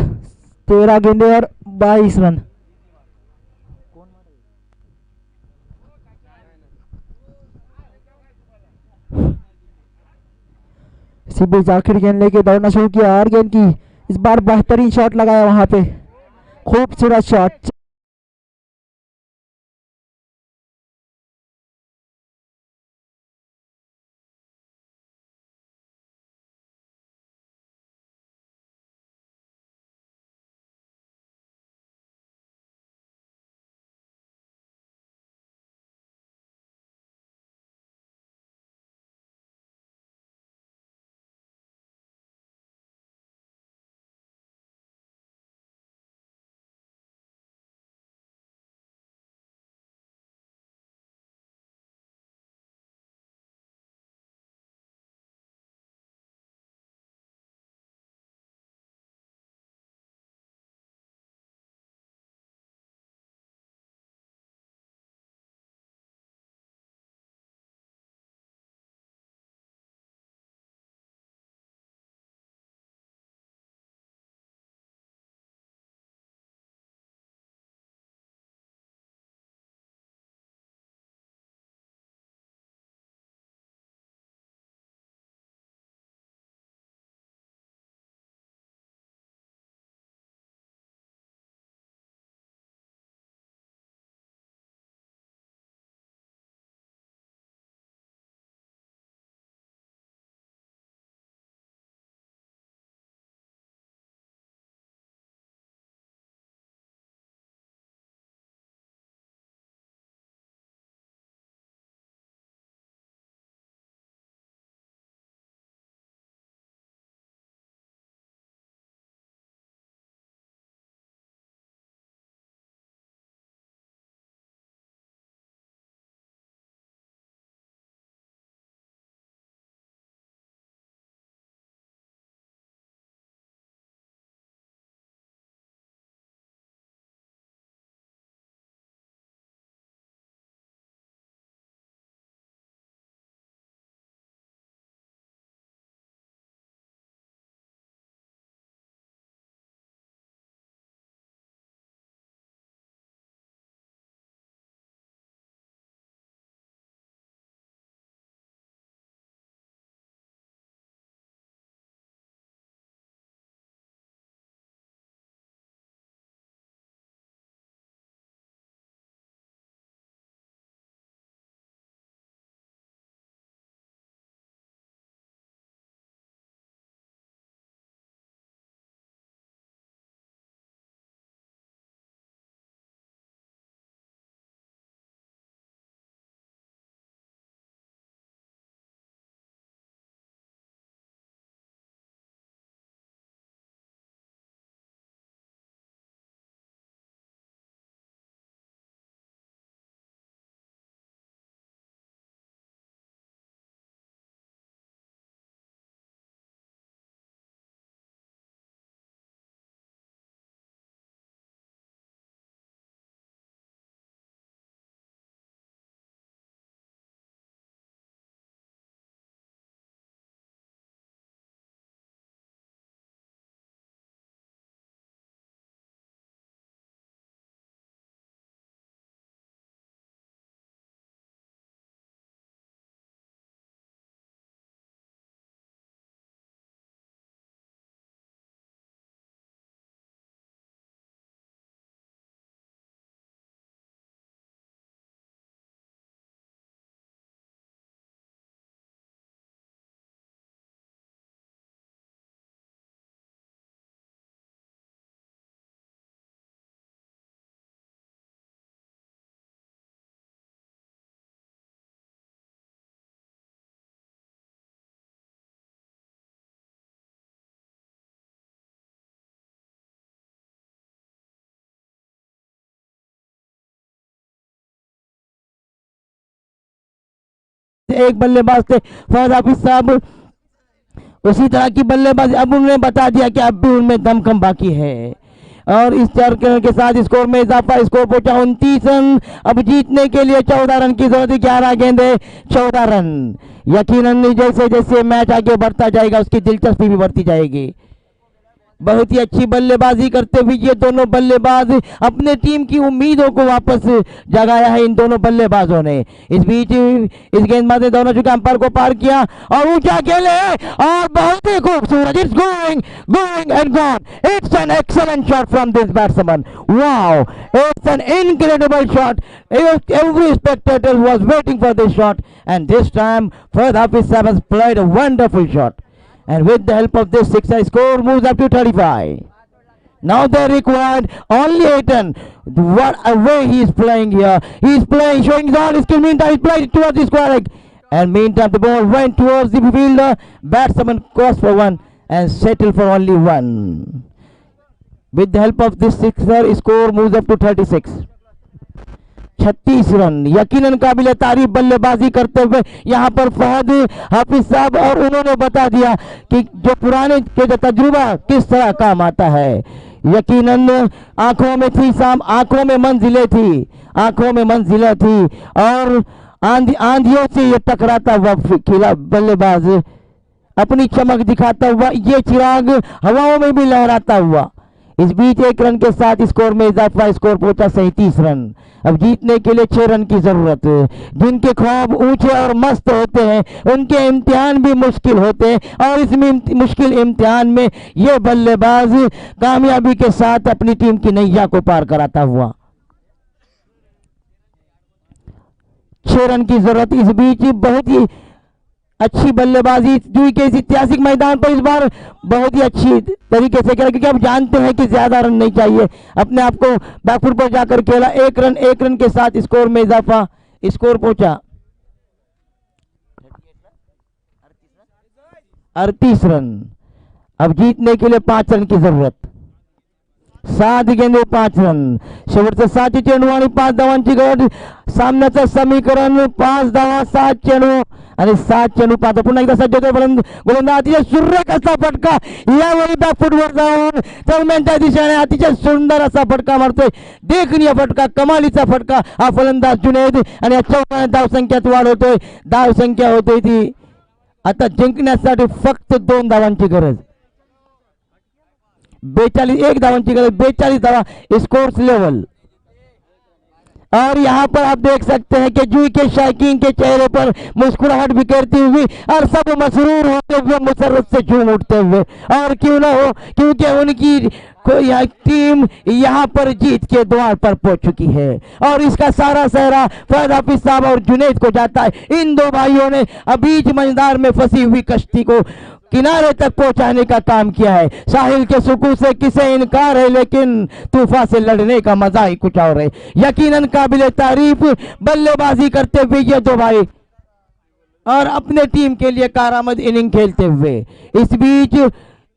13 गेंदे और 22 रन। इसी बीच आखिर गेंद लेके दौड़ना शुरू किया और गेंद की इस बार बेहतरीन शॉट लगाया, वहां पे खूबसूरत शॉट। एक बल्लेबाज थे फैज हाफिज साहब, उसी तरह की बल्लेबाजी अब उन्होंने बता दिया कि अब भी उनमें दमखम बाकी है। और इस 4 रन के साथ स्कोर में इजाफा, स्कोर पहुंचा 29 रन। अब जीतने के लिए 14 रन की जरूरत है, 11 गेंदे 14 रन। यकीनन जैसे जैसे मैच आगे बढ़ता जाएगा उसकी दिलचस्पी भी बढ़ती जाएगी। बहुत ही अच्छी बल्लेबाजी करते हुए ये दोनों बल्लेबाज अपने टीम की उम्मीदों को वापस जगाया है इन दोनों बल्लेबाजों ने। इस बीच इस गेंदबाज ने दोनों चुके अंपायर को पार किया और ऊंचा खेले और बहुत ही खूबसूरत, it's going and gone, it's an excellent shot from this batsman, wow, it's an incredible shot, every spectator was waiting for this shot and this time Fahad Hafeez sahab has played a wonderful shot. And with the help of this sixer, score moves up to 35. Now they required only 8 run. What a way he is playing here. He is playing, showing his all skill. Meantime, he played towards the square leg. And meantime, the ball went towards the fielder. Batsman crossed for 1 and settled for only 1. With the help of this sixer, score moves up to 36. 36 run, यकीनन काबिल तारीफ बल्लेबाजी करते हुए यहाँ पर फहद हाफिज साहब, और उन्होंने बता दिया कि जो पुराने के जो तजुर्बा किस तरह काम आता है। यकीनन आंखों में थी आंखों में मंजिलें थी और आंधियों से ये टकराता हुआ खिला बल्लेबाज अपनी चमक दिखाता हुआ, ये चिराग हवाओं में भी लहराता हुआ। इस बीच 1 रन के साथ स्कोर में इजाफा, स्कोर पहुंचा 37 रन। अब जीतने के लिए 6 रन की जरूरत। जिनके ख्वाब ऊंचे और मस्त होते हैं उनके इम्तिहान भी मुश्किल होते हैं और इस मुश्किल इम्तिहान में ये बल्लेबाज कामयाबी के साथ अपनी टीम की नैया को पार कराता हुआ। 6 रन की जरूरत। इस बीच बहुत ही अच्छी बल्लेबाजी जुई के इस ऐतिहासिक मैदान पर इस बार बहुत ही अच्छी तरीके से खेला, क्योंकि आप जानते हैं कि ज्यादा रन नहीं चाहिए, अपने आप को बैकफुट पर जाकर खेला। 1 रन के साथ स्कोर में इजाफा, स्कोर पहुंचा 38 रन। अब जीतने के लिए 5 रन की जरूरत। 7 गेंदे 5 रन, शेवटचे 7 चेंडू आणि 5 धावांची गरज। सामन्याचं समीकरण 5 धावा 7 चेंडू आणि 7 चेंडू 5. पुन्हा एकदा सज्ज होतोय गोलंदाज, अतिशय सुरेख असा फटका यावेळी बॅकफुटवर जाऊन दरम्यानच्या दिशेने अतिशय सुंदर असा फटका मारतोय, देखणीय फटका, कमालीचा फटका हा फलंदाज जुनैद, आणि या 14 धावसंख्येत वाढ होतोय. धावसंख्या होते ती आता जिंकण्यासाठी फक्त 2 धावांची गरज. 1 धावांची गरज, 42 धावा स्कोर्स लेवल। और यहाँ पर आप देख सकते हैं कि जूही के शायकीन के चेहरे पर मुस्कुराहट बिखेरती हुई और सब मसरूर होते हुए मुसर्रत से झूम उठते हुए, और क्यों ना हो, क्योंकि उनकी टीम यहाँ पर जीत के द्वार पर पहुंच चुकी है और इसका सारा सहरा फहद हाफिज साहब और जुनैद को जाता है। इन 2 भाइयों ने बीच मंझधार में फंसी हुई कश्ती को किनारे तक पहुंचाने का काम किया है। साहिल के सुकून से किसे इनकार है, लेकिन तूफान से लड़ने का मजा ही कुछ और है। यकीनन काबिले तारीफ बल्लेबाजी करते हुए ये 2 भाई और अपने टीम के लिए कारामद इनिंग खेलते हुए। इस बीच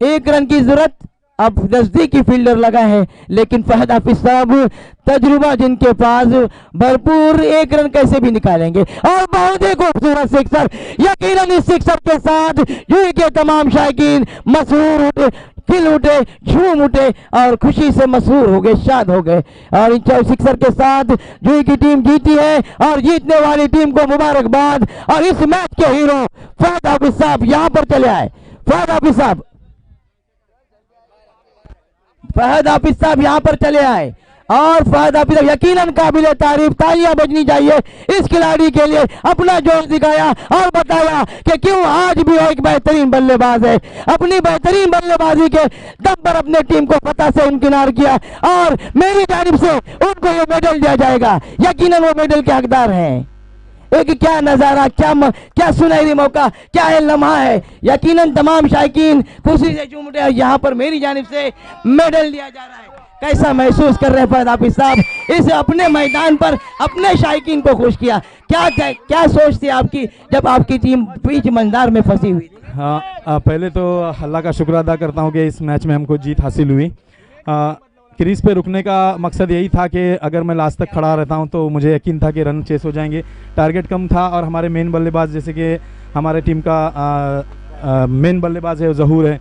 1 रन की जरूरत, अब नजदीकी फील्डर लगा है, लेकिन फहद हाफिज साहब तजुर्बा जिनके पास भरपूर 1 रन कैसे भी निकालेंगे। और बहुत ही खूबसूरत सिक्सर, यकीनन इस सिक्सर के साथ यूं के तमाम शायकीन मसरूर उठे, खिल उठे, झूम उठे और खुशी से मसरूर हो गए, शाद हो गए। और इन सिक्सर के साथ जूही की टीम जीती है और जीतने वाली टीम को मुबारकबाद। और इस मैच के हीरो फहद हाफिज साहब यहाँ पर चले आए। फहद हाफिज साहब यहाँ पर चले आए और फहद हाफिज साहब यकीनन काबिले तारीफ, तालियां बजनी चाहिए इस खिलाड़ी के लिए। अपना जोश दिखाया और बताया कि क्यों आज भी वो एक बेहतरीन बल्लेबाज है। अपनी बेहतरीन बल्लेबाजी के दम पर अपने टीम को फतह से इनकिनार किया और मेरी जानिब से उनको ये मेडल दिया जाएगा। यकीनन वो मेडल के हकदार हैं। एक क्या नजारा, क्या सुनहरी मौका, क्या है लम्हा है। यकीनन तमाम शायकीन खुशी से झूम उठे। यहाँ पर मेरी जानिब से मेडल दिया जा रहा है। कैसा महसूस कर रहे हैं फहद हाफिज साहब, इस अपने मैदान पर अपने शायकीन को खुश किया। क्या सोच थी आपकी जब आपकी टीम बीच मंझधार में फंसी हुई थी? हाँ, पहले तो अल्लाह का शुक्र अदा करता हूँ कि इस मैच में हमको जीत हासिल हुई। क्रीज पे रुकने का मकसद यही था कि अगर मैं लास्ट तक खड़ा रहता हूं तो मुझे यकीन था कि रन चेस हो जाएंगे। टारगेट कम था और हमारे मेन बल्लेबाज, जैसे कि हमारे टीम का मेन बल्लेबाज है ज़हूर है,